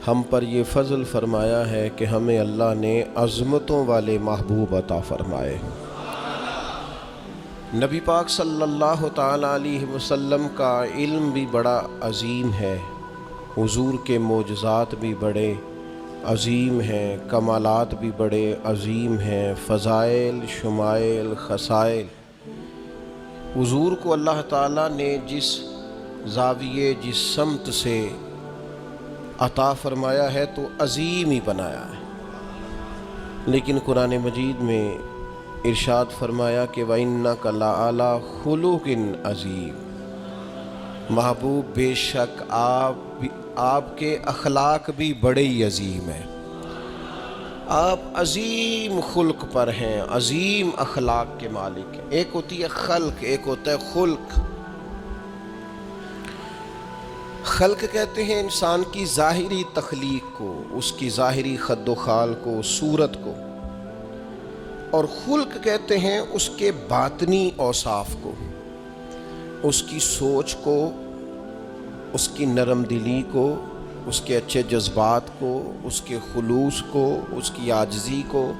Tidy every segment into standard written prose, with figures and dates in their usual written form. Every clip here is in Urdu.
ہم پر یہ فضل فرمایا ہے کہ ہمیں اللہ نے عظمتوں والے محبوب عطا فرمائے۔ نبی پاک صلی اللہ تعالیٰ علیہ وسلم کا علم بھی بڑا عظیم ہے، حضور کے معجزات بھی بڑے عظیم ہیں، کمالات بھی بڑے عظیم ہیں، فضائل، شمائل، خصائل۔ حضور کو اللہ تعالیٰ نے جس زاویے، جس سمت سے عطا فرمایا ہے تو عظیم ہی بنایا ہے۔ لیکن قرآن مجید میں ارشاد فرمایا کہ وَإِنَّكَ لَعَلَىٰ خُلُقٍ عَظِيمٍ، محبوب بے شک آپ کے اخلاق بھی بڑے ہی عظیم ہیں، آپ عظیم خلق پر ہیں، عظیم اخلاق کے مالک ہیں۔ ایک ہوتی ہے خلق، ایک ہوتا ہے خلق۔ خلق کہتے ہیں انسان کی ظاہری تخلیق کو، اس کی ظاہری خد و خال کو، صورت کو، اور خلق کہتے ہیں اس کے باطنی اوصاف کو، اس کی سوچ کو، اس کی نرم دلی کو، اس کے اچھے جذبات کو، اس کے خلوص کو، اس کی عاجزی کو،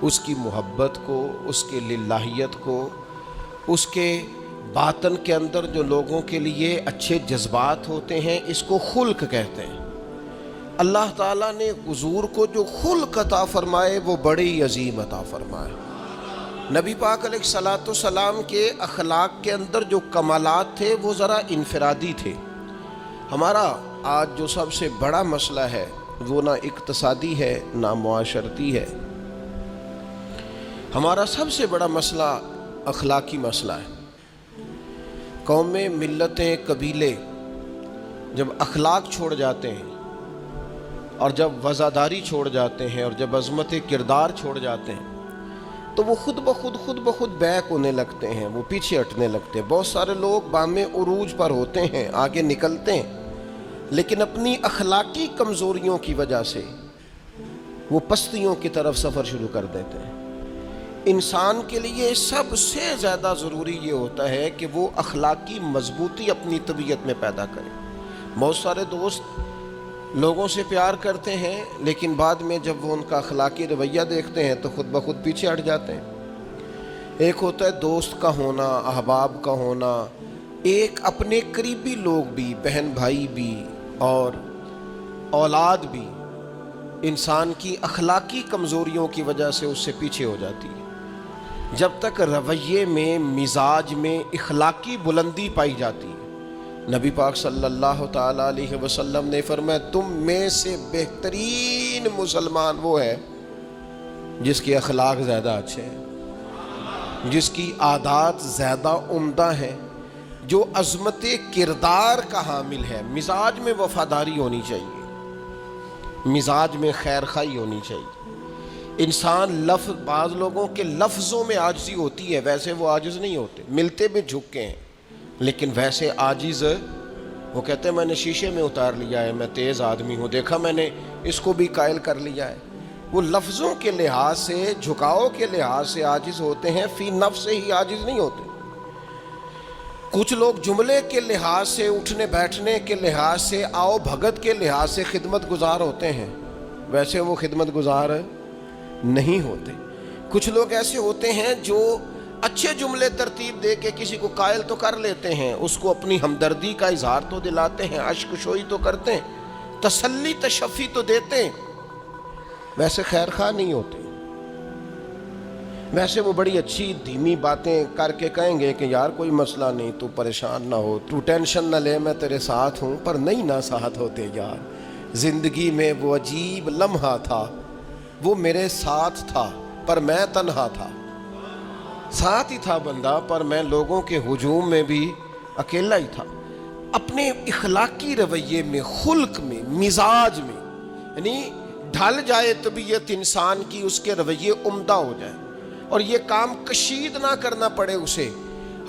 اس کی محبت کو، اس کے للہیت کو، اس کے باطن کے اندر جو لوگوں کے لیے اچھے جذبات ہوتے ہیں، اس کو خلق کہتے ہیں۔ اللہ تعالیٰ نے حضور کو جو خلق عطا فرمائے وہ بڑے ہی عظیم عطا فرمائے۔ نبی پاک علیہ الصلاۃ والسلام کے اخلاق کے اندر جو کمالات تھے وہ ذرا انفرادی تھے۔ ہمارا آج جو سب سے بڑا مسئلہ ہے وہ نہ اقتصادی ہے نہ معاشرتی ہے، ہمارا سب سے بڑا مسئلہ اخلاقی مسئلہ ہے۔ قومیں، ملتیں، قبیلے جب اخلاق چھوڑ جاتے ہیں اور جب وفاداری چھوڑ جاتے ہیں اور جب عظمت کردار چھوڑ جاتے ہیں تو وہ خود بخود بیک ہونے لگتے ہیں، وہ پیچھے ہٹنے لگتے ہیں۔ بہت سارے لوگ بام عروج پر ہوتے ہیں، آگے نکلتے ہیں، لیکن اپنی اخلاقی کمزوریوں کی وجہ سے وہ پستیوں کی طرف سفر شروع کر دیتے ہیں۔ انسان کے لیے سب سے زیادہ ضروری یہ ہوتا ہے کہ وہ اخلاقی مضبوطی اپنی طبیعت میں پیدا کرے۔ بہت سارے دوست لوگوں سے پیار کرتے ہیں لیکن بعد میں جب وہ ان کا اخلاقی رویہ دیکھتے ہیں تو خود بخود پیچھے ہٹ جاتے ہیں۔ ایک ہوتا ہے دوست کا ہونا، احباب کا ہونا، ایک اپنے قریبی لوگ بھی، بہن بھائی بھی اور اولاد بھی انسان کی اخلاقی کمزوریوں کی وجہ سے اس سے پیچھے ہو جاتی ہے۔ جب تک رویے میں، مزاج میں اخلاقی بلندی پائی جاتی ہے، نبی پاک صلی اللہ تعالیٰ علیہ وسلم نے فرمایا تم میں سے بہترین مسلمان وہ ہے جس کے اخلاق زیادہ اچھے ہیں، جس کی عادات زیادہ عمدہ ہیں، جو عظمت کردار کا حامل ہے۔ مزاج میں وفاداری ہونی چاہیے، مزاج میں خیر خواہی ہونی چاہیے۔ انسان بعض لوگوں کے لفظوں میں عاجزی ہوتی ہے، ویسے وہ عاجز نہیں ہوتے، ملتے بھی جھکے ہیں، لیکن ویسے عاجز وہ کہتے ہیں میں نے شیشے میں اتار لیا ہے، میں تیز آدمی ہوں، دیکھا میں نے اس کو بھی قائل کر لیا ہے۔ وہ لفظوں کے لحاظ سے، جھکاؤ کے لحاظ سے عاجز ہوتے ہیں، فی نفس سے ہی عاجز نہیں ہوتے۔ کچھ لوگ جملے کے لحاظ سے، اٹھنے بیٹھنے کے لحاظ سے، آؤ بھگت کے لحاظ سے خدمت گزار ہوتے ہیں، ویسے وہ خدمت گزار نہیں ہوتے۔ کچھ لوگ ایسے ہوتے ہیں جو اچھے جملے ترتیب دے کے کسی کو قائل تو کر لیتے ہیں، اس کو اپنی ہمدردی کا اظہار تو دلاتے ہیں، اشک شوئی تو کرتے ہیں، تسلی تشفی تو دیتے ہیں، ویسے خیر خواہ نہیں ہوتے۔ ویسے وہ بڑی اچھی دھیمی باتیں کر کے کہیں گے کہ یار کوئی مسئلہ نہیں، تو پریشان نہ ہو، تو ٹینشن نہ لے، میں تیرے ساتھ ہوں، پر نہیں نہ ساتھ ہوتے یار۔ زندگی میں وہ عجیب لمحہ تھا، وہ میرے ساتھ تھا پر میں تنہا تھا، ساتھ ہی تھا بندہ پر میں لوگوں کے ہجوم میں بھی اکیلا ہی تھا۔ اپنے اخلاقی رویے میں، خلق میں، مزاج میں، یعنی ڈھل جائے طبیعت انسان کی، اس کے رویے عمدہ ہو جائے اور یہ کام کشید نہ کرنا پڑے اسے۔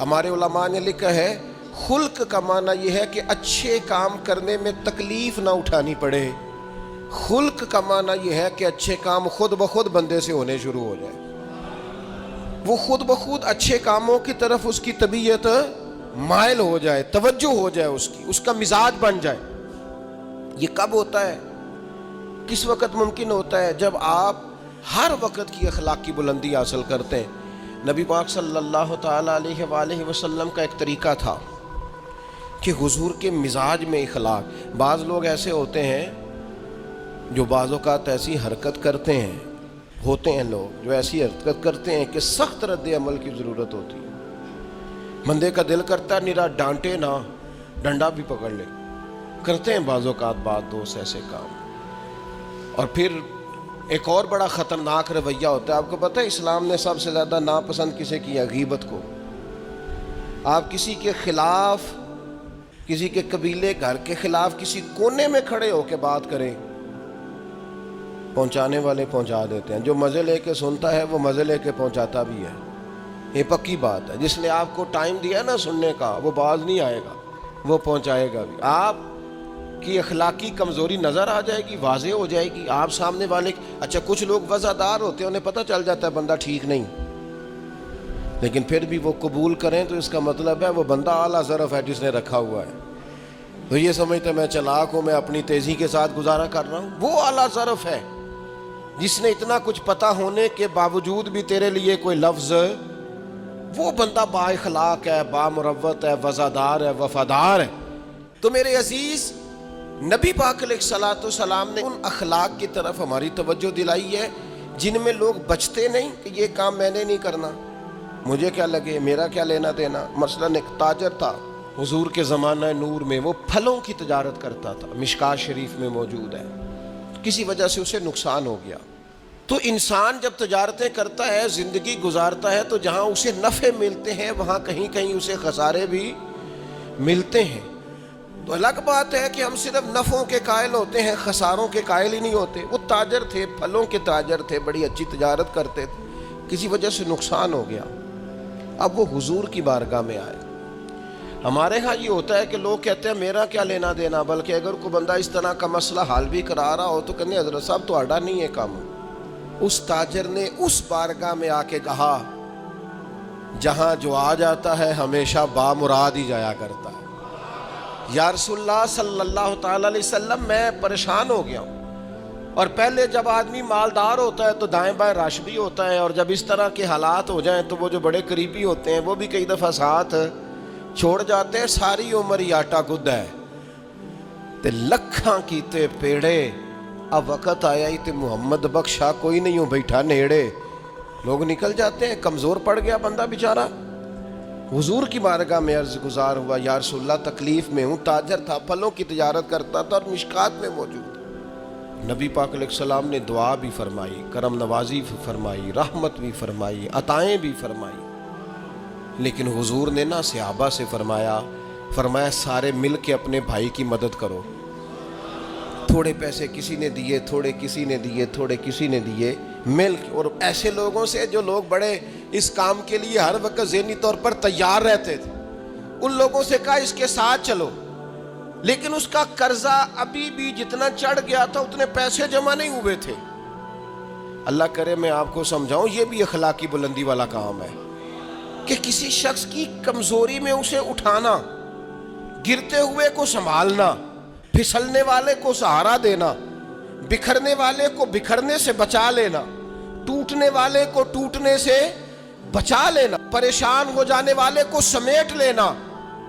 ہمارے علماء نے لکھا ہے خلق کا معنی یہ ہے کہ اچھے کام کرنے میں تکلیف نہ اٹھانی پڑے، خلق کا معنی یہ ہے کہ اچھے کام خود بخود بندے سے ہونے شروع ہو جائے، وہ خود بخود اچھے کاموں کی طرف اس کی طبیعت مائل ہو جائے، توجہ ہو جائے، اس کا مزاج بن جائے۔ یہ کب ہوتا ہے؟ کس وقت ممکن ہوتا ہے؟ جب آپ ہر وقت کی اخلاق کی بلندی حاصل کرتے ہیں۔ نبی پاک صلی اللہ تعالیٰ علیہ وآلہ وسلم کا ایک طریقہ تھا کہ حضور کے مزاج میں اخلاق۔ بعض لوگ ایسے ہوتے ہیں جو بعض اوقات ایسی حرکت کرتے ہیں، ہوتے ہیں لوگ جو ایسی حرکت کرتے ہیں کہ سخت رد عمل کی ضرورت ہوتی ہے۔ بندے کا دل کرتا ہے نرا ڈانٹے نہ، ڈنڈا بھی پکڑ لے، کرتے ہیں بعض اوقات بعض دوست ایسے کام۔ اور پھر ایک اور بڑا خطرناک رویہ ہوتا ہے۔ آپ کو پتہ ہے اسلام نے سب سے زیادہ ناپسند کسے کیا؟ غیبت کو۔ آپ کسی کے خلاف، کسی کے قبیلے گھر کے خلاف کسی کونے میں کھڑے ہو کے بات کریں، پہنچانے والے پہنچا دیتے ہیں۔ جو مزے لے کے سنتا ہے وہ مزے لے کے پہنچاتا بھی ہے، یہ پکی بات ہے۔ جس نے آپ کو ٹائم دیا نا سننے کا، وہ باز نہیں آئے گا، وہ پہنچائے گا بھی۔ آپ کی اخلاقی کمزوری نظر آ جائے گی، واضح ہو جائے گی۔ آپ سامنے والے، اچھا کچھ لوگ وفادار ہوتے ہیں، انہیں پتہ چل جاتا ہے بندہ ٹھیک نہیں، لیکن پھر بھی وہ قبول کریں تو اس کا مطلب ہے وہ بندہ اعلیٰ ظرف ہے جس نے رکھا ہوا ہے۔ تو یہ سمجھتے میں چلاک ہوں، میں اپنی تیزی کے ساتھ گزارا کر رہا ہوں۔ وہ اعلیٰ ظرف ہے جس نے اتنا کچھ پتہ ہونے کے باوجود بھی تیرے لیے کوئی لفظ، وہ بندہ با اخلاق ہے، با مروت ہے، وفادار ہے، وفادار ہے۔ تو میرے عزیز، نبی پاک علیہ الصلوۃ والسلام نے ان اخلاق کی طرف ہماری توجہ دلائی ہے جن میں لوگ بچتے نہیں کہ یہ کام میں نے نہیں کرنا، مجھے کیا لگے، میرا کیا لینا دینا۔ مثلاً ایک تاجر تھا حضور کے زمانہ نور میں، وہ پھلوں کی تجارت کرتا تھا، مشکاۃ شریف میں موجود ہے۔ کسی وجہ سے اسے نقصان ہو گیا۔ تو انسان جب تجارتیں کرتا ہے، زندگی گزارتا ہے، تو جہاں اسے نفع ملتے ہیں وہاں کہیں کہیں اسے خسارے بھی ملتے ہیں۔ تو الگ بات ہے کہ ہم صرف نفعوں کے قائل ہوتے ہیں، خساروں کے قائل ہی نہیں ہوتے۔ وہ تاجر تھے، پھلوں کے تاجر تھے، بڑی اچھی تجارت کرتے تھے، کسی وجہ سے نقصان ہو گیا۔ اب وہ حضور کی بارگاہ میں آئے۔ ہمارے ہاں یہ ہوتا ہے کہ لوگ کہتے ہیں میرا کیا لینا دینا، بلکہ اگر کوئی بندہ اس طرح کا مسئلہ حل بھی کرا رہا ہو تو کہنے حضرت صاحب تو آڈا نہیں ہے کام۔ اس تاجر نے اس بارگاہ میں آ کے کہا جہاں جو آ جاتا ہے ہمیشہ بامراد ہی جایا کرتا ہے۔ یا رسول اللہ صلی اللہ تعالی علیہ وسلم، میں پریشان ہو گیا ہوں۔ اور پہلے جب آدمی مالدار ہوتا ہے تو دائیں بائیں رش بھی ہوتا ہے، اور جب اس طرح کے حالات ہو جائیں تو وہ جو بڑے قریبی ہوتے ہیں وہ بھی کئی دفعہ ساتھ چھوڑ جاتے ہیں۔ ساری عمر ہی آٹا گد ہے تے لکھاں کیتے پیڑے، اب وقت آیا ہی تے محمد بخشا کوئی نہیں ہو بیٹھا نیڑے۔ لوگ نکل جاتے ہیں، کمزور پڑ گیا بندہ بیچارہ۔ حضور کی بارگاہ میں عرض گزار ہوا، یا رسول اللہ تکلیف میں ہوں۔ تاجر تھا، پھلوں کی تجارت کرتا تھا اور مشکات میں موجود۔ نبی پاک علیہ السلام نے دعا بھی فرمائی، کرم نوازی بھی فرمائی، رحمت بھی فرمائی، عطائیں بھی فرمائی، لیکن حضور نے نا صحابہ سے فرمایا سارے مل کے اپنے بھائی کی مدد کرو۔ تھوڑے پیسے کسی نے دیے، تھوڑے کسی نے دیے، تھوڑے کسی نے دیے، مل کے۔ اور ایسے لوگوں سے جو لوگ بڑے اس کام کے لیے ہر وقت ذہنی طور پر تیار رہتے تھے، ان لوگوں سے کہا اس کے ساتھ چلو، لیکن اس کا قرضہ ابھی بھی جتنا چڑھ گیا تھا اتنے پیسے جمع نہیں ہوئے تھے۔ اللہ کرے میں آپ کو سمجھاؤں، یہ بھی اخلاقی بلندی والا کام ہے کہ کسی شخص کی کمزوری میں اسے اٹھانا، گرتے ہوئے کو سنبھالنا، پھسلنے والے کو سہارا دینا، بکھرنے والے کو بکھرنے سے بچا لینا، ٹوٹنے والے کو ٹوٹنے سے بچا لینا، پریشان ہو جانے والے کو سمیٹ لینا۔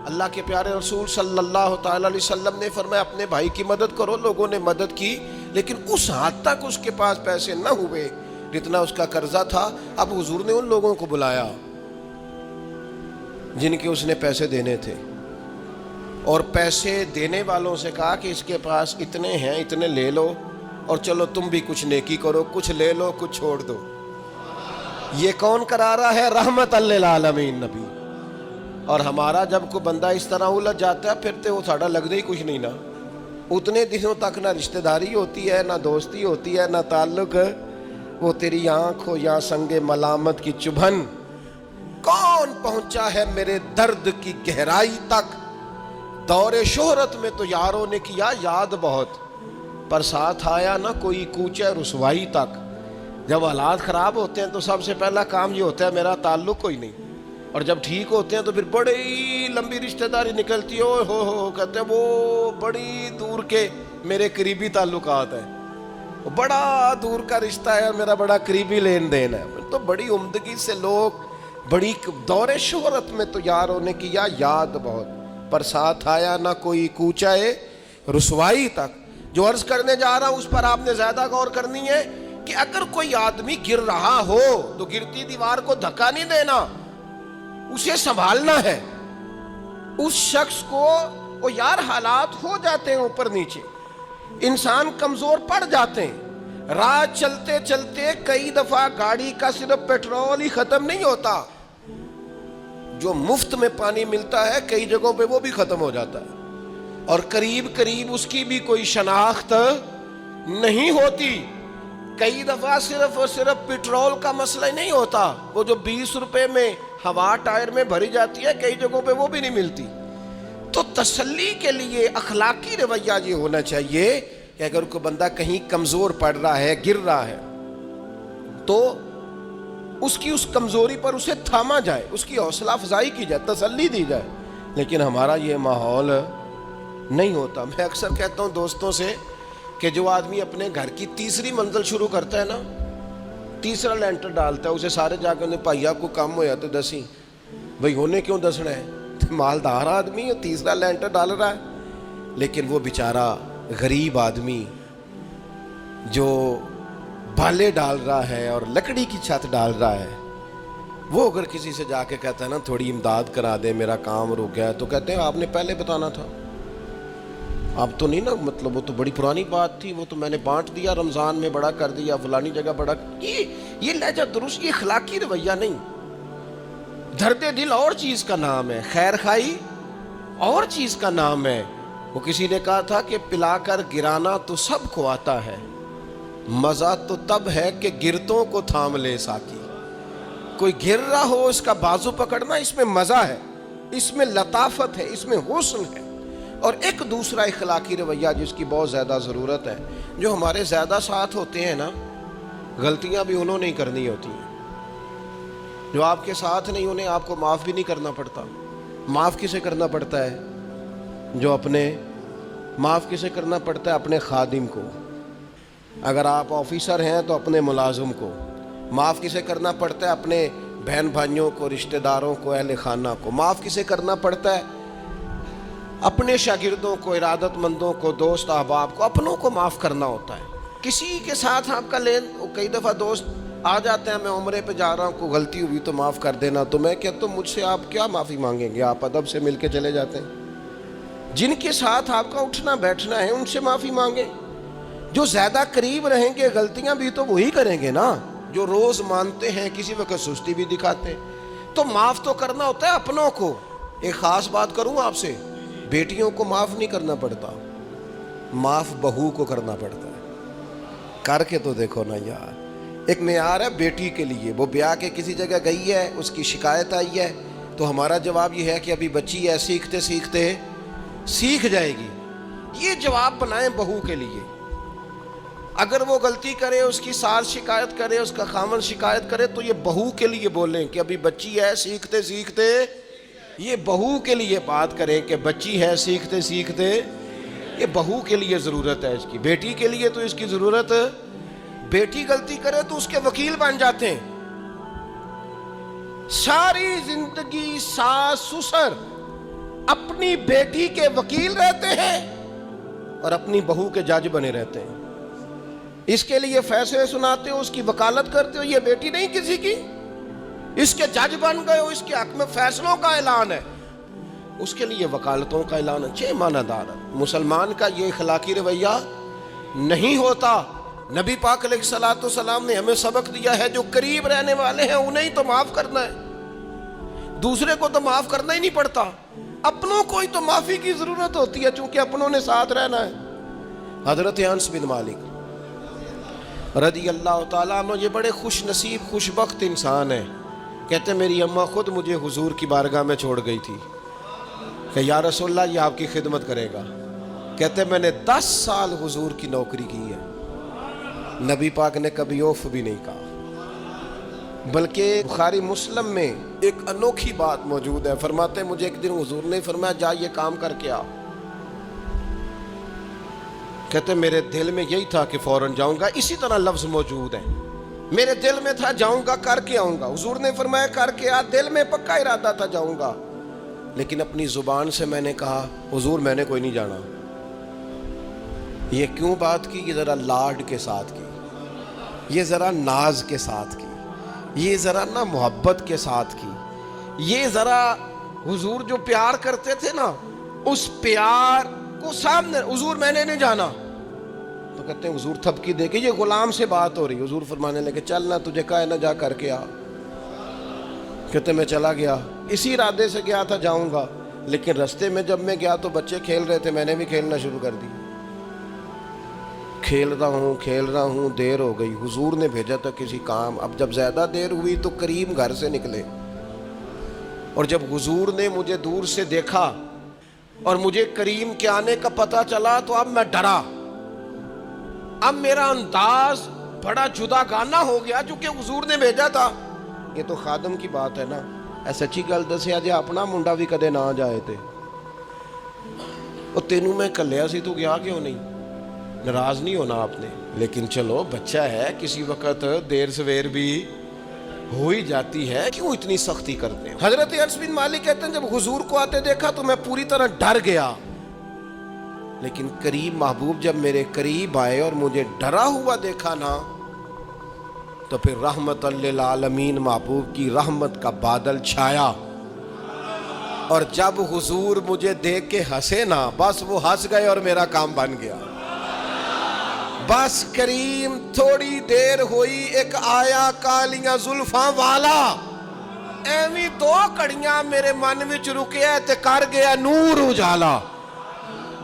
اللہ کے پیارے رسول صلی اللہ تعالی علیہ وسلم نے فرمایا اپنے بھائی کی مدد کرو۔ لوگوں نے مدد کی، لیکن اس حد تک اس کے پاس پیسے نہ ہوئے جتنا اس کا قرضہ تھا۔ اب حضور نے ان لوگوں کو بلایا جن کے اس نے پیسے دینے تھے، اور پیسے دینے والوں سے کہا کہ اس کے پاس اتنے ہیں، اتنے لے لو، اور چلو تم بھی کچھ نیکی کرو، کچھ لے لو کچھ چھوڑ دو۔ یہ کون کرا رہا ہے؟ رحمت للعالمین نبی۔ اور ہمارا جب کوئی بندہ اس طرح الجھ جاتا ہے پھر تو وہ ساڑا لگتا ہی کچھ نہیں نا۔ اتنے دنوں تک نہ رشتہ داری ہوتی ہے، نہ دوستی ہوتی ہے، نہ تعلق۔ وہ تیری آنکھ ہو یا سنگ ملامت کی چبھن، کون پہنچا ہے میرے درد کی گہرائی تک؟ دور شہرت میں تو یاروں نے کیا یاد بہت، پر ساتھ آیا نہ کوئی کوچے رسوائی تک۔ جب حالات خراب ہوتے ہیں تو سب سے پہلا کام یہ ہوتا ہے میرا تعلق کوئی نہیں، اور جب ٹھیک ہوتے ہیں تو پھر بڑی لمبی رشتہ داری نکلتی ہو کہتے ہیں وہ بڑی دور کے میرے قریبی تعلقات ہیں۔ بڑا دور کا رشتہ ہے اور میرا بڑا قریبی لین دین ہے. تو بڑی عمدگی سے لوگ بڑی دور شہرت میں تو یار ہونے کی یا یاد بہت، پر ساتھ آیا نہ کوئی کوچائے رسوائی تک. جو عرض کرنے جا رہا ہوں اس پر آپ نے زیادہ غور کرنی ہے کہ اگر کوئی آدمی گر رہا ہو تو گرتی دیوار کو دھکا نہیں دینا، اسے سنبھالنا ہے. اس شخص کو وہ یار حالات ہو جاتے ہیں اوپر نیچے، انسان کمزور پڑ جاتے ہیں. راہ چلتے چلتے کئی دفعہ گاڑی کا صرف پیٹرول ہی ختم نہیں ہوتا، جو مفت میں پانی ملتا ہے کئی جگہوں پہ وہ بھی ختم ہو جاتا ہے، اور قریب قریب اس کی بھی کوئی شناخت نہیں ہوتی. کئی دفعہ صرف اور صرف پیٹرول کا مسئلہ ہی نہیں ہوتا، وہ جو 20 روپے میں ہوا ٹائر میں بھری جاتی ہے کئی جگہوں پہ وہ بھی نہیں ملتی. تو تسلی کے لیے اخلاقی رویہ یہ ہونا چاہیے کہ اگر کوئی بندہ کہیں کمزور پڑ رہا ہے، گر رہا ہے، تو اس کی اس کمزوری پر اسے تھاما جائے، اس کی حوصلہ افزائی کی جائے، تسلی دی جائے. لیکن ہمارا یہ ماحول نہیں ہوتا. میں اکثر کہتا ہوں دوستوں سے کہ جو آدمی اپنے گھر کی تیسری منزل شروع کرتا ہے نا، تیسرا لینٹر ڈالتا ہے، اسے سارے جا کے بھائیا کو کم ہویا تو دسی بھائی ہونے کیوں دسنا ہے، مالدار آدمی تیسرا لینٹر ڈال رہا ہے. لیکن وہ بیچارہ غریب آدمی جو بالے ڈال رہا ہے اور لکڑی کی چھت ڈال رہا ہے، وہ اگر کسی سے جا کے کہتا ہے نا تھوڑی امداد کرا دے میرا کام رک گیا، تو کہتے ہیں آپ نے پہلے بتانا تھا. اب تو نہیں نا، مطلب وہ تو بڑی پرانی بات تھی، وہ تو میں نے بانٹ دیا، رمضان میں بڑا کر دیا، فلانی جگہ بڑا. یہ لہجہ درست، یہ اخلاقی رویہ نہیں. درد دل اور چیز کا نام ہے، خیر خائی اور چیز کا نام ہے. وہ کسی نے کہا تھا کہ پلا کر گرانا تو سب کو آتا ہے، مزہ تو تب ہے کہ گرتوں کو تھام لے ساکی. کوئی گر رہا ہو اس کا بازو پکڑنا، اس میں مزہ ہے، اس میں لطافت ہے، اس میں حسن ہے. اور ایک دوسرا اخلاقی رویہ جس کی بہت زیادہ ضرورت ہے، جو ہمارے زیادہ ساتھ ہوتے ہیں نا، غلطیاں بھی انہوں نے ہی کرنی ہوتی ہیں. جو آپ کے ساتھ نہیں انہیں آپ کو معاف بھی نہیں کرنا پڑتا. معاف کسے کرنا پڑتا ہے؟ جو اپنے معاف کسے کرنا پڑتا ہے؟ اپنے خادم کو. اگر آپ آفیسر ہیں تو اپنے ملازم کو. معاف کسے کرنا پڑتا ہے؟ اپنے بہن بھائیوں کو، رشتہ داروں کو، اہل خانہ کو. معاف کسے کرنا پڑتا ہے؟ اپنے شاگردوں کو، ارادت مندوں کو، دوست احباب کو. اپنوں کو معاف کرنا ہوتا ہے. کسی کے ساتھ آپ کا کئی دفعہ دوست آ جاتے ہیں، میں عمرے پہ جا رہا ہوں، کوئی غلطی ہوئی تو معاف کر دینا. تو میں کہتا ہوں مجھ سے آپ کیا معافی مانگیں گے؟ آپ ادب سے مل کے چلے جاتے ہیں. جن کے ساتھ آپ کا اٹھنا بیٹھنا ہے ان سے معافی مانگیں. جو زیادہ قریب رہیں گے غلطیاں بھی تو وہی کریں گے نا، جو روز مانتے ہیں، کسی وقت سستی بھی دکھاتے ہیں. تو معاف تو کرنا ہوتا ہے اپنوں کو. ایک خاص بات کروں آپ سے، بیٹیوں کو معاف نہیں کرنا پڑتا، معاف بہو کو کرنا پڑتا ہے. کر کے تو دیکھو نا یار. ایک معیار ہے بیٹی کے لیے، وہ بیاہ کے کسی جگہ گئی ہے، اس کی شکایت آئی ہے، تو ہمارا جواب یہ ہے کہ ابھی بچی ہے، سیکھتے سیکھتے سیکھ جائے گی. یہ جواب بنائیں بہو کے لیے. اگر وہ غلطی کرے، اس کی ساس شکایت کرے، اس کا خامن شکایت کرے، تو یہ بہو کے لیے بولیں کہ ابھی بچی ہے، سیکھتے سیکھتے. یہ بہو کے لیے بات کریں کہ بچی ہے، سیکھتے سیکھتے. یہ بہو کے لیے ضرورت ہے اس کی. بیٹی کے لیے تو اس کی ضرورت، بیٹی غلطی کرے تو اس کے وکیل بن جاتے ہیں. ساری زندگی ساس سسر اپنی بیٹی کے وکیل رہتے ہیں اور اپنی بہو کے جج بنے رہتے ہیں. اس کے لیے فیصلے سناتے ہو، اس کی وکالت کرتے ہو. یہ بیٹی نہیں کسی کی، اس کے جج بن گئے ہو، اس کے حق میں فیصلوں کا اعلان ہے، اس کے لیے وکالتوں کا اعلان ہے. چھ معنی دار. مسلمان کا یہ اخلاقی رویہ نہیں ہوتا. نبی پاک علیہ الصلوۃ والسلام نے ہمیں سبق دیا ہے، جو قریب رہنے والے ہیں انہیں تو معاف کرنا ہے، دوسرے کو تو معاف کرنا ہی نہیں پڑتا. اپنوں کو ہی تو معافی کی ضرورت ہوتی ہے، چونکہ اپنوں نے ساتھ رہنا ہے. حضرت انس بن مالک رضی اللہ تعالیٰ عنہ یہ بڑے خوش نصیب خوش بخت انسان ہیں. کہتے میری اماں خود مجھے حضور کی بارگاہ میں چھوڑ گئی تھی کہ یا رسول اللہ یہ آپ کی خدمت کرے گا. کہتے میں نے 10 سال حضور کی نوکری کی ہے، نبی پاک نے کبھی اوف بھی نہیں کہا. بلکہ بخاری مسلم میں ایک انوکھی بات موجود ہے. فرماتے ہیں مجھے ایک دن حضور نے فرمایا جا یہ کام کر کے آ. کہتے میرے دل میں یہی تھا کہ فوراً جاؤں گا. اسی طرح لفظ موجود ہیں, میرے دل میں تھا جاؤں گا, کر کے آؤں گا. حضور نے فرمایا کر کے آ. دل میں پکا ارادہ تھا جاؤں گا, لیکن اپنی زبان سے میں نے کہا حضور میں نے کوئی نہیں جانا. یہ کیوں بات کی؟ یہ ذرا لاڈ کے ساتھ کی, یہ ذرا ناز کے ساتھ کی, یہ ذرا نا محبت کے ساتھ کی, یہ ذرا حضور جو پیار کرتے تھے نا اس پیار کو سامنے. حضور میں نے نہیں جانا. تو کہتے ہیں حضور تھپکی دے کے, یہ غلام سے بات ہو رہی. حضور فرمانے لگے چل نہ, تجھے کہا ہے نہ جا کر کے آ. کہتے میں چلا گیا, اسی ارادے سے گیا تھا جاؤں گا, لیکن رستے میں جب میں گیا تو بچے کھیل رہے تھے, میں نے بھی کھیلنا شروع کر دی. کھیل رہا ہوں دیر ہو گئی. حضور نے بھیجا تھا کسی کام. اب جب زیادہ دیر ہوئی تو کریم گھر سے نکلے, اور جب حضور نے مجھے دور سے دیکھا اور مجھے کریم کے آنے کا پتہ چلا تو اب میں ڈرا. اب میرا انداز بڑا جدا گانا ہو گیا جو کہ حضور نے بھیجا تھا. یہ تو خادم کی بات ہے نا. اے سچی گل دسیا جے اپنا منڈا بھی کدے نہ جائے تے او تینوں میں کلیا سی, تو گیا کیوں نہیں؟ ناراض نہیں ہونا آپ نے, لیکن چلو بچہ ہے, کسی وقت دیر سویر بھی ہو ہی جاتی ہے, کیوں اتنی سختی کرتے ہیں؟ حضرت انس بن مالک کہتے ہیں جب حضور کو آتے دیکھا تو میں پوری طرح ڈر گیا, لیکن کریم محبوب جب میرے قریب آئے اور مجھے ڈرا ہوا دیکھا نا, تو پھر رحمت للعالمین محبوب کی رحمت کا بادل چھایا. اور جب حضور مجھے دیکھ کے ہنسے نا, بس وہ ہنس گئے اور میرا کام بن گیا. بس کریم تھوڑی دیر ہوئی, ایک آیا کالیاں زلفاں والا, ایویں دو کڑیاں میرے من وچ رکیا تے کر گیا نور اجالا.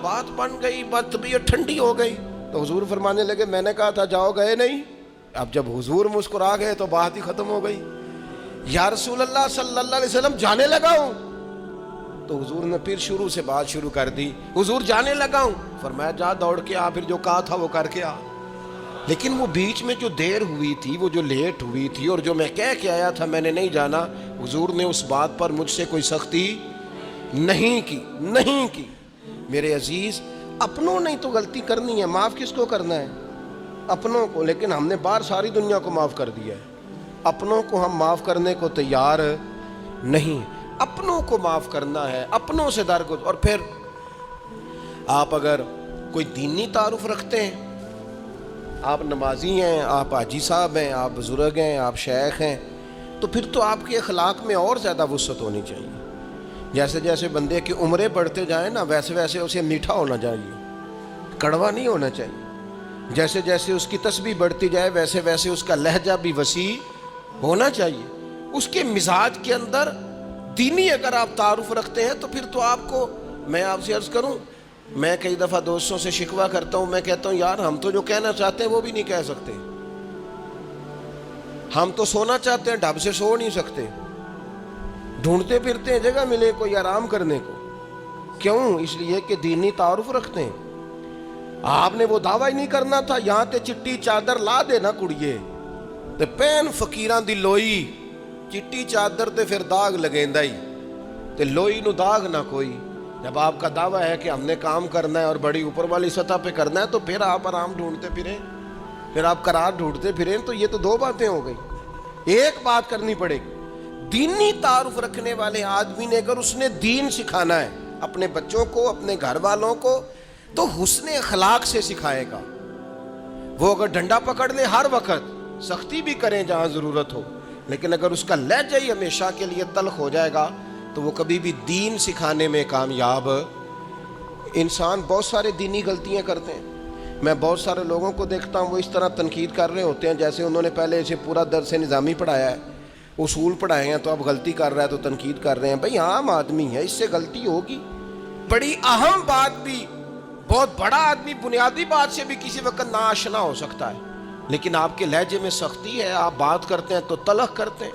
بات بن گئی, بات بھی ٹھنڈی ہو گئی. تو حضور فرمانے لگے میں نے کہا تھا جاؤ, گئے نہیں. اب جب حضور مسکرا گئے تو بات ہی ختم ہو گئی. یا رسول اللہ صلی اللہ علیہ وسلم جانے لگا ہوں. تو حضور نے پھر شروع سے بات شروع کر دی. حضور جانے لگا ہوں. فرمایا جا دوڑ کے آ, پھر جو کہا تھا وہ کر کے آ. لیکن وہ بیچ میں جو دیر ہوئی تھی, وہ جو لیٹ ہوئی تھی, اور جو میں کہہ کے آیا تھا میں نے نہیں جانا, حضور نے اس بات پر مجھ سے کوئی سختی نہیں کی. میرے عزیز, اپنوں نے تو غلطی کرنی ہے, معاف کس کو کرنا ہے؟ اپنوں کو. لیکن ہم نے باہر ساری دنیا کو معاف کر دیا ہے, اپنوں کو ہم معاف کرنے کو تیار نہیں. اپنوں کو معاف کرنا ہے, اپنوں سے درگزر. اور پھر آپ اگر کوئی دینی تعارف رکھتے ہیں, آپ نمازی ہیں, آپ حاجی صاحب ہیں, آپ بزرگ ہیں, آپ شیخ ہیں, تو پھر تو آپ کے اخلاق میں اور زیادہ وسعت ہونی چاہیے. جیسے جیسے بندے کی عمریں بڑھتے جائیں نا, ویسے ویسے اسے میٹھا ہونا چاہیے, کڑوا نہیں ہونا چاہیے. جیسے جیسے اس کی تسبیح بڑھتی جائے ویسے ویسے اس کا لہجہ بھی وسیع ہونا چاہیے. اس کے مزاج کے اندر دینی اگر آپ تعارف رکھتے ہیں تو پھر تو آپ کو, میں آپ سے عرض کروں, میں کئی دفعہ دوستوں سے شکوہ کرتا ہوں, میں کہتا ہوں یار ہم تو جو کہنا چاہتے ہیں وہ بھی نہیں کہہ سکتے. ہم تو سونا چاہتے ہیں, ڈھب سے سو نہیں سکتے, ڈھونڈتے پھرتے ہیں جگہ ملے کوئی آرام کرنے کو. کیوں؟ اس لیے کہ دینی تعارف رکھتے ہیں. آپ نے وہ دعویٰ ہی نہیں کرنا تھا, یہاں تے چٹی چادر لا دے نا کڑیے تے پین فقیراں دی لوئی, چٹی چادر تے پھر داغ لگیندا ہی, تے لوئی نو داغ نہ کوئی. جب آپ کا دعویٰ ہے کہ ہم نے کام کرنا ہے اور بڑی اوپر والی سطح پہ کرنا ہے, تو پھر آپ آرام ڈھونڈتے پھریں, پھر آپ قرار ڈھونڈتے پھریں. تو یہ تو دو باتیں ہو گئی. ایک بات کرنی پڑے گی, دینی تعارف رکھنے والے آدمی نے اگر اس نے دین سکھانا ہے اپنے بچوں کو, اپنے گھر والوں کو, تو حسن اخلاق سے سکھائے گا. وہ اگر ڈنڈا پکڑ لے ہر وقت, سختی بھی کریں جہاں ضرورت ہو, لیکن اگر اس کا لہجہ ہی ہمیشہ کے لیے تلخ ہو جائے گا تو وہ کبھی بھی دین سکھانے میں کامیاب. انسان بہت سارے دینی غلطیاں کرتے ہیں. میں بہت سارے لوگوں کو دیکھتا ہوں, وہ اس طرح تنقید کر رہے ہوتے ہیں جیسے انہوں نے پہلے اسے پورا درس نظامی پڑھایا ہے, اصول پڑھائے ہیں, تو اب غلطی کر رہا ہے تو تنقید کر رہے ہیں. بھئی عام آدمی ہے, اس سے غلطی ہوگی. بڑی اہم بات بھی, بہت بڑا آدمی بنیادی بات سے بھی کسی وقت ناآشنا ہو سکتا ہے, لیکن آپ کے لہجے میں سختی ہے, آپ بات کرتے ہیں تو تلخ کرتے ہیں,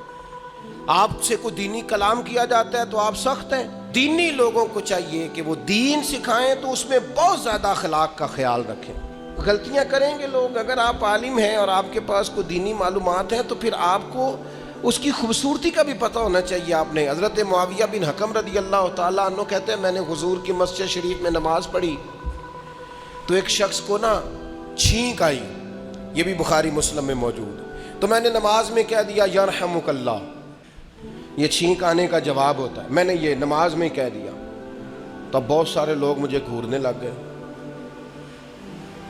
آپ سے کوئی دینی کلام کیا جاتا ہے تو آپ سخت ہیں. دینی لوگوں کو چاہیے کہ وہ دین سکھائیں تو اس میں بہت زیادہ اخلاق کا خیال رکھیں. غلطیاں کریں گے لوگ. اگر آپ عالم ہیں اور آپ کے پاس کوئی دینی معلومات ہیں تو پھر آپ کو اس کی خوبصورتی کا بھی پتہ ہونا چاہیے. آپ نے حضرت معاویہ بن حکم رضی اللہ تعالیٰ عنہ کہتے ہیں میں نے حضور کی مسجد شریف میں نماز پڑھی تو ایک شخص کو نا چھینک آئی، یہ بھی بخاری مسلم میں موجود، تو میں نے نماز میں کہہ دیا یرحمک اللہ، یہ چھینک آنے کا جواب ہوتا ہے، میں نے یہ نماز میں کہہ دیا، تو بہت سارے لوگ مجھے گھورنے لگ گئے،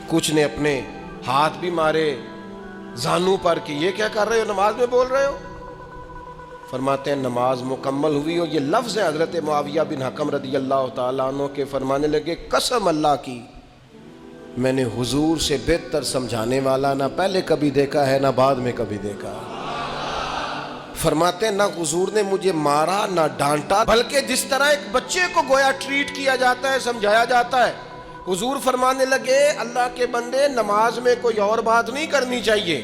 کچھ نے اپنے ہاتھ بھی مارے زانوں پر کہ یہ کیا کر رہے ہو، نماز میں بول رہے ہو؟ فرماتے ہیں نماز مکمل ہوئی، اور یہ لفظ ہے حضرت معاویہ بن حکم رضی اللہ تعالیٰ عنہ کے، فرمانے لگے قسم اللہ کی میں نے حضور سے بہتر سمجھانے والا نہ پہلے کبھی دیکھا ہے نہ بعد میں کبھی دیکھا۔ فرماتے ہیں نہ حضور نے مجھے مارا نہ ڈانٹا، بلکہ جس طرح ایک بچے کو گویا ٹریٹ کیا جاتا ہے، سمجھایا جاتا ہے، حضور فرمانے لگے اللہ کے بندے نماز میں کوئی اور بات نہیں کرنی چاہیے،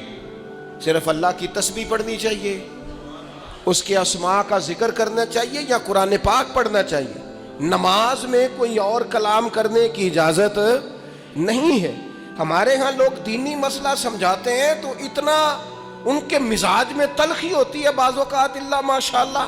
صرف اللہ کی تسبیح پڑھنی چاہیے، اس کے اسماء کا ذکر کرنا چاہیے یا قرآن پاک پڑھنا چاہیے، نماز میں کوئی اور کلام کرنے کی اجازت نہیں ہے۔ ہمارے ہاں لوگ دینی مسئلہ سمجھاتے ہیں تو اتنا ان کے مزاج میں تلخی ہوتی ہے بعض اوقات، اللہ ماشاءاللہ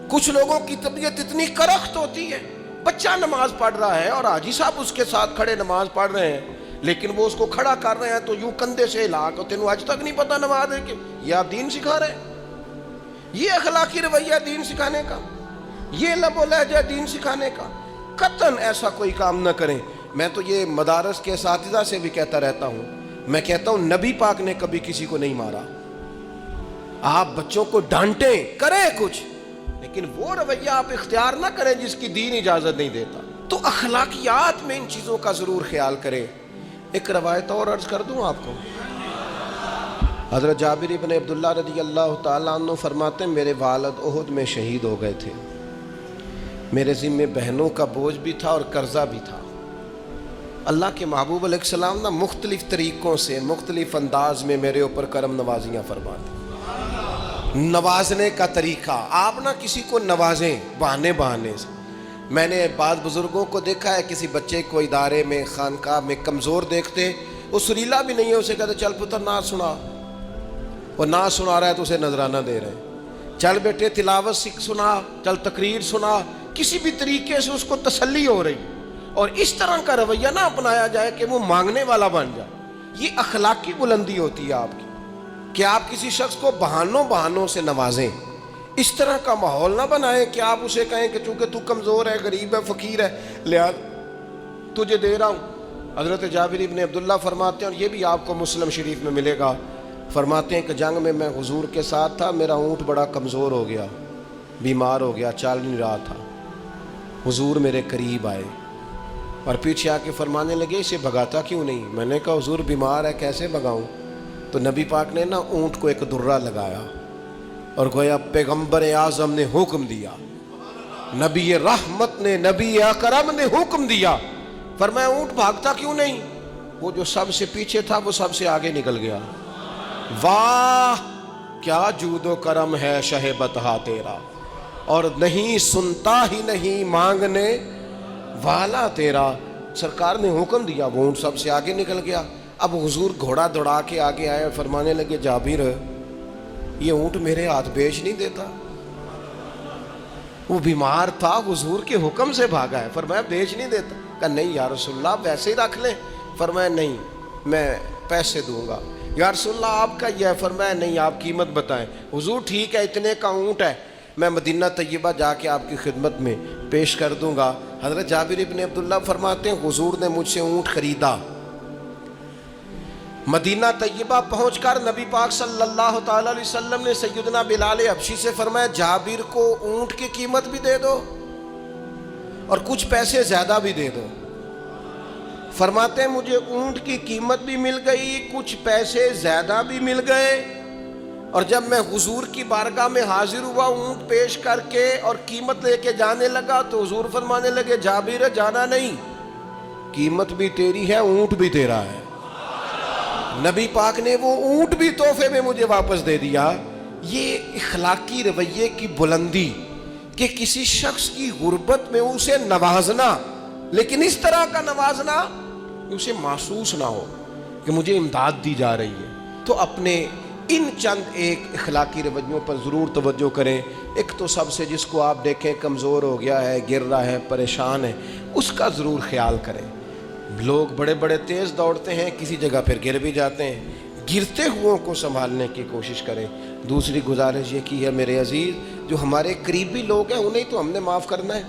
کچھ لوگوں کی طبیعت اتنی کرخت ہوتی ہے، بچہ نماز پڑھ رہا ہے اور حاجی صاحب اس کے ساتھ کھڑے نماز پڑھ رہے ہیں، لیکن وہ اس کو کھڑا کر رہے ہیں تو یوں کندھے سے ہلا کے، تینوں آج تک نہیں پتا نماز ہے کہ یہ آپ دین سکھا رہے ہیں؟ یہ اخلاقی رویہ دین سکھانے کا، یہ لب و لہجہ دین سکھانے کا؟ قطعاً ایسا کوئی کام نہ کریں۔ میں تو یہ مدارس کے اساتذہ سے بھی کہتا رہتا ہوں، میں کہتا ہوں نبی پاک نے کبھی کسی کو نہیں مارا، آپ بچوں کو ڈانٹیں، کریں کچھ، لیکن وہ رویہ آپ اختیار نہ کریں جس کی دین اجازت نہیں دیتا۔ تو اخلاقیات میں ان چیزوں کا ضرور خیال کریں۔ ایک روایت اور عرض کر دوں آپ کو، حضرت جابر بن عبداللہ رضی اللہ تعالیٰ عنہ فرماتے ہیں میرے والد احد میں شہید ہو گئے تھے، میرے ذمے بہنوں کا بوجھ بھی تھا اور قرضہ بھی تھا۔ اللہ کے محبوب علیہ السلام نا مختلف طریقوں سے مختلف انداز میں میرے اوپر کرم نوازیاں فرماتے۔ نوازنے کا طریقہ، آپ نہ کسی کو نوازیں بہانے سے۔ میں نے بعض بزرگوں کو دیکھا ہے کسی بچے کو ادارے میں خانقاہ میں کمزور دیکھتے، وہ سریلا بھی نہیں ہے، اسے کہتے چل پتر نعت سنا، وہ نعت سنا رہا ہے تو اسے نذرانہ دے رہے ہیں، چل بیٹے تلاوت سنا، چل تقریر سنا، کسی بھی طریقے سے اس کو تسلی ہو رہی، اور اس طرح کا رویہ نہ اپنایا جائے کہ وہ مانگنے والا بن جائے۔ یہ اخلاقی بلندی ہوتی ہے آپ کی کہ آپ کسی شخص کو بہانوں سے نوازیں، اس طرح کا ماحول نہ بنائیں کہ آپ اسے کہیں کہ چونکہ تو کمزور ہے، غریب ہے، فقیر ہے، لہذا تجھے دے رہا ہوں۔ حضرت جابر بن عبداللہ فرماتے ہیں، اور یہ بھی آپ کو مسلم شریف میں ملے گا، فرماتے ہیں کہ جنگ میں حضور کے ساتھ تھا، میرا اونٹ بڑا کمزور ہو گیا، بیمار ہو گیا، چل نہیں رہا تھا، حضور میرے قریب آئے اور پیچھے آ کے فرمانے لگے اسے بھگاتا کیوں نہیں؟ میں نے کہا حضور بیمار ہے، کیسے بھگاؤں؟ تو نبی پاک نے نا اونٹ کو ایک درہ لگایا اور گویا پیغمبر اعظم نے حکم دیا، نبی رحمت نے، نبی اکرم نے حکم دیا، فرمایا اونٹ بھاگتا کیوں نہیں؟ وہ جو سب سے پیچھے تھا وہ سب سے آگے نکل گیا۔ واہ کیا جود و کرم ہے شہ بطحا تیرا، اور نہیں سنتا ہی نہیں مانگنے والا تیرا۔ سرکار نے حکم دیا، وہ اونٹ سب سے آگے نکل گیا۔ اب حضور گھوڑا دوڑا کے آگے آئے اور فرمانے لگے جابر یہ اونٹ میرے ہاتھ بیچ نہیں دیتا، وہ بیمار تھا، حضور کے حکم سے بھاگا ہے، فرمایا بیچ نہیں دیتا؟ کہا نہیں یا رسول اللہ ویسے ہی رکھ لیں، فرمایا نہیں میں پیسے دوں گا۔ یا رسول اللہ آپ کا یہ ہے، فرمایا نہیں آپ قیمت بتائیں۔ حضور ٹھیک ہے اتنے کا اونٹ ہے، میں مدینہ طیبہ جا کے آپ کی خدمت میں پیش کر دوں گا۔ حضرت جابر بن عبداللہ فرماتے ہیں حضور نے مجھ سے اونٹ خریدا، مدینہ طیبہ پہنچ کر نبی پاک صلی اللہ تعالیٰ علیہ وسلم نے سیدنا بلال حبشی سے فرمایا جابر کو اونٹ کی قیمت بھی دے دو اور کچھ پیسے زیادہ بھی دے دو۔ فرماتے ہیں مجھے اونٹ کی قیمت بھی مل گئی، کچھ پیسے زیادہ بھی مل گئے، اور جب میں حضور کی بارگاہ میں حاضر ہوا اونٹ پیش کر کے اور قیمت لے کے جانے لگا تو حضور فرمانے لگے جابر جانا نہیں، قیمت بھی تیری ہے، اونٹ بھی تیرا ہے۔ نبی پاک نے وہ اونٹ بھی تحفے میں مجھے واپس دے دیا۔ یہ اخلاقی رویے کی بلندی کہ کسی شخص کی غربت میں اسے نوازنا، لیکن اس طرح کا نوازنا کہ اسے محسوس نہ ہو کہ مجھے امداد دی جا رہی ہے۔ تو اپنے ان چند ایک اخلاقی رویوں پر ضرور توجہ کریں۔ ایک تو سب سے جس کو آپ دیکھیں کمزور ہو گیا ہے، گر رہا ہے، پریشان ہے، اس کا ضرور خیال کریں۔ لوگ بڑے بڑے تیز دوڑتے ہیں، کسی جگہ پھر گر بھی جاتے ہیں، گرتے ہوئوں کو سنبھالنے کی کوشش کریں۔ دوسری گزارش یہ کی ہے میرے عزیز، جو ہمارے قریبی لوگ ہیں انہیں تو ہم نے معاف کرنا ہے،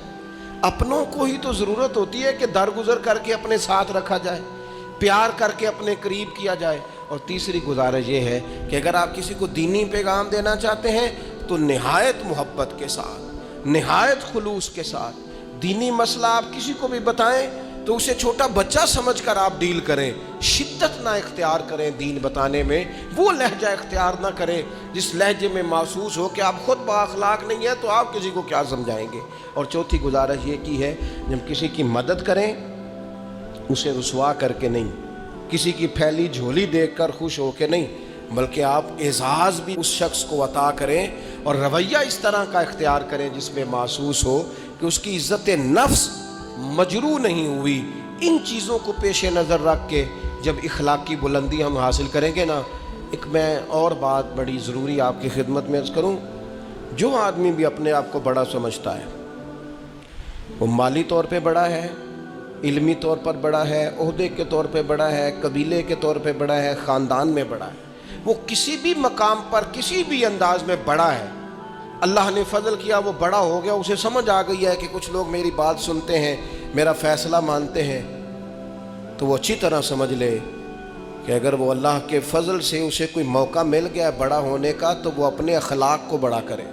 اپنوں کو ہی تو ضرورت ہوتی ہے کہ درگزر کر کے اپنے ساتھ رکھا جائے، پیار کر کے اپنے قریب کیا جائے۔ اور تیسری گزارش یہ ہے کہ اگر آپ کسی کو دینی پیغام دینا چاہتے ہیں تو نہایت محبت کے ساتھ، نہایت خلوص کے ساتھ دینی مسئلہ آپ کسی کو بھی بتائیں تو اسے چھوٹا بچہ سمجھ کر آپ ڈیل کریں، شدت نہ اختیار کریں دین بتانے میں، وہ لہجہ اختیار نہ کریں جس لہجے میں محسوس ہو کہ آپ خود بااخلاق نہیں ہیں تو آپ کسی کو کیا سمجھائیں گے۔ اور چوتھی گزارش یہ کی ہے، جب کسی کی مدد کریں اسے رسوا کر کے نہیں، کسی کی پھیلی جھولی دیکھ کر خوش ہو کے نہیں، بلکہ آپ اعزاز بھی اس شخص کو عطا کریں اور رویہ اس طرح کا اختیار کریں جس میں محسوس ہو کہ اس کی عزت نفس مجروح نہیں ہوئی۔ ان چیزوں کو پیش نظر رکھ کے جب اخلاقی بلندی ہم حاصل کریں گے نا، ایک میں اور بات بڑی ضروری آپ کی خدمت میں عرض کروں، جو آدمی بھی اپنے آپ کو بڑا سمجھتا ہے، وہ مالی طور پہ بڑا ہے، علمی طور پر بڑا ہے، عہدے کے طور پہ بڑا ہے، قبیلے کے طور پہ بڑا ہے، خاندان میں بڑا ہے، وہ کسی بھی مقام پر کسی بھی انداز میں بڑا ہے، اللہ نے فضل کیا وہ بڑا ہو گیا، اسے سمجھ آ گئی ہے کہ کچھ لوگ میری بات سنتے ہیں، میرا فیصلہ مانتے ہیں، تو وہ اچھی طرح سمجھ لے کہ اگر وہ اللہ کے فضل سے اسے کوئی موقع مل گیا ہے بڑا ہونے کا تو وہ اپنے اخلاق کو بڑا کرے۔